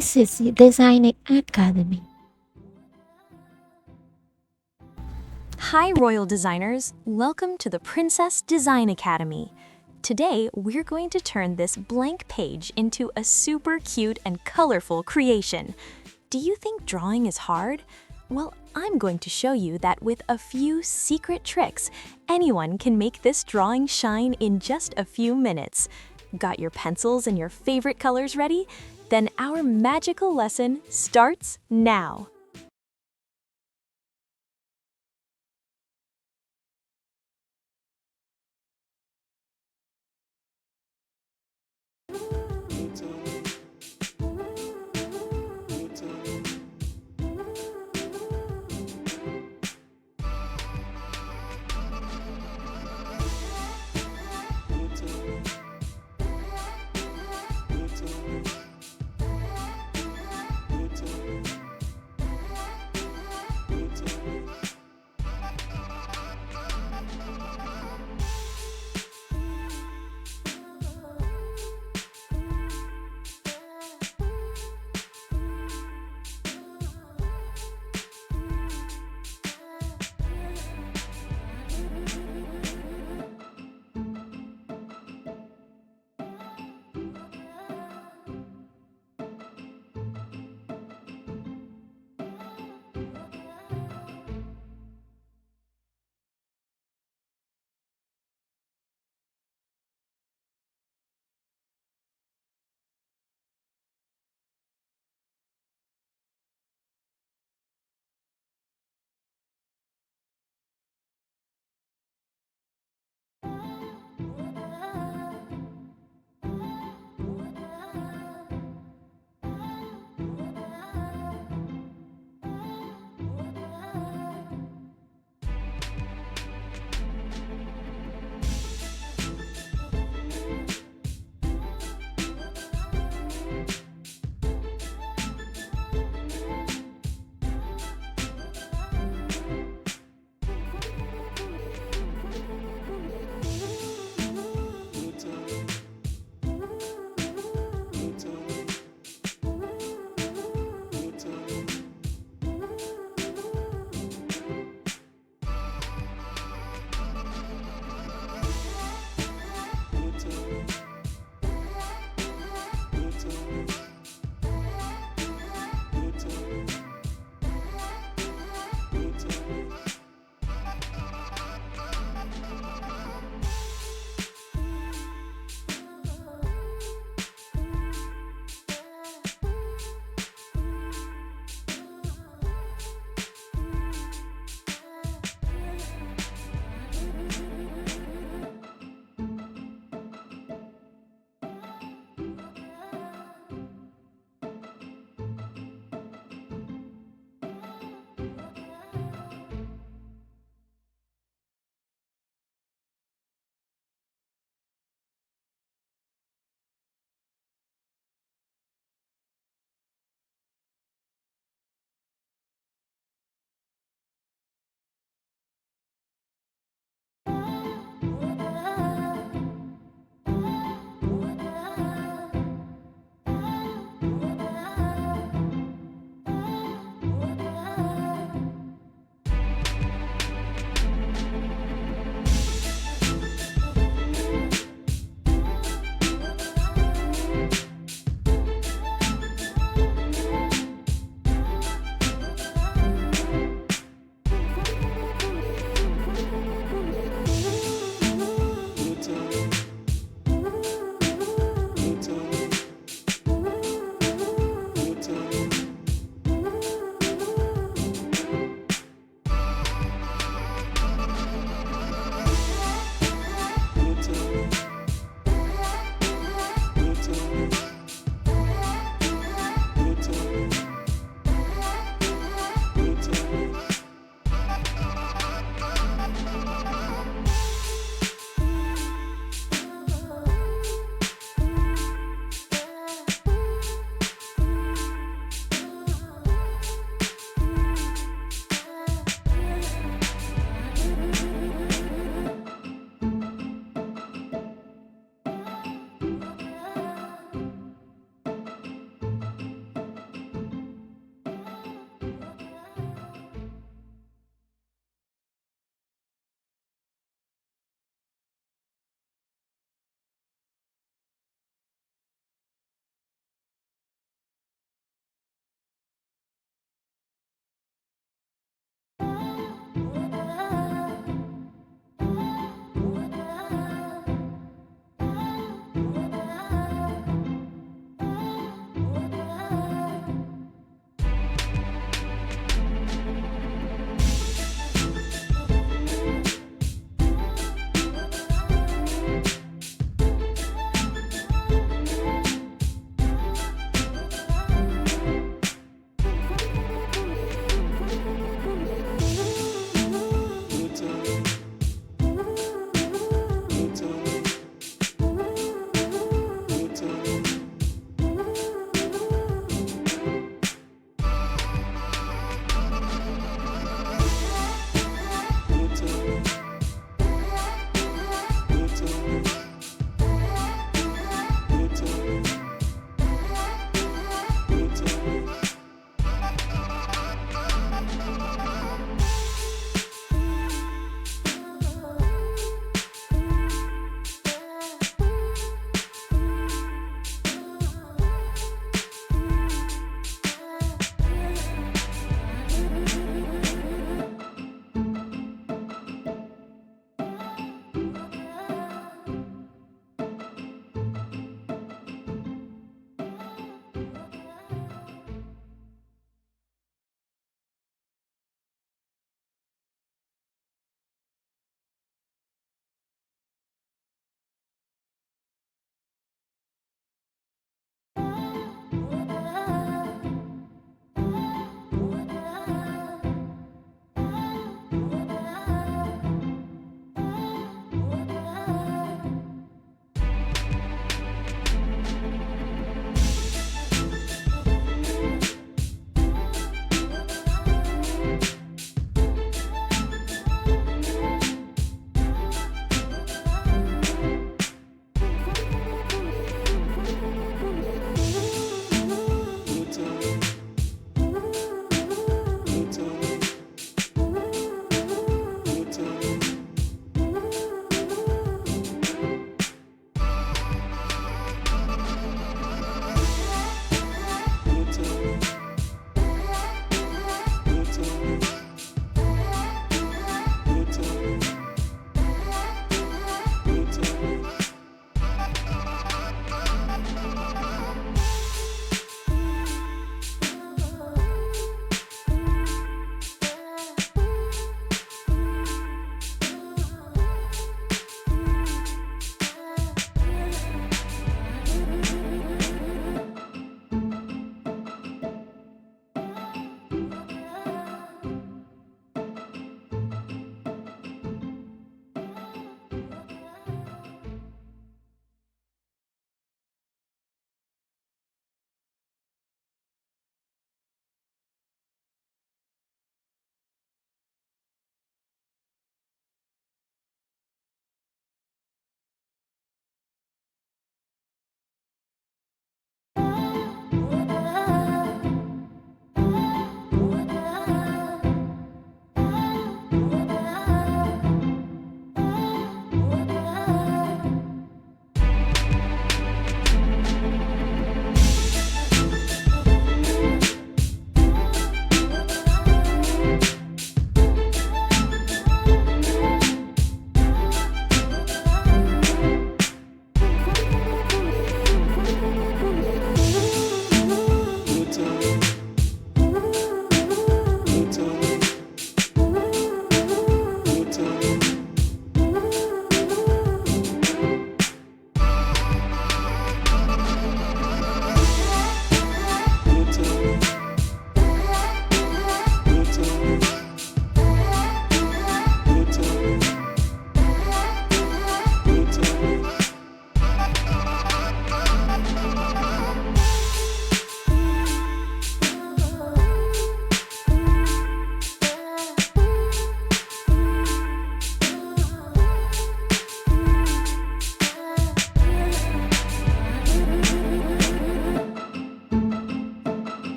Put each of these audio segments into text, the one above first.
Sissy Design Academy. Hi, Royal Designers! Welcome to the Princess Design Academy. Today, we're going to turn this blank page into a super cute and colorful creation. Do you think drawing is hard? Well, I'm going to show you that with a few secret tricks, anyone can make this drawing shine in just a few minutes. Got your pencils and your favorite colors ready? Then our magical lesson starts now.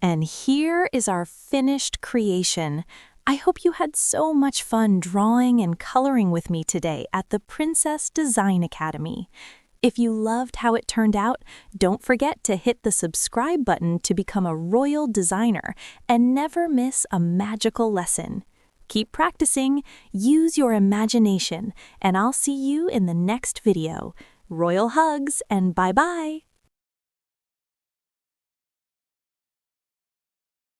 And here is our finished creation. I hope you had so much fun drawing and coloring with me today at the Princess Design Academy. If you loved how it turned out, don't forget to hit the subscribe button to become a royal designer and never miss a magical lesson. Keep practicing, use your imagination, and I'll see you in the next video. Royal hugs and bye-bye!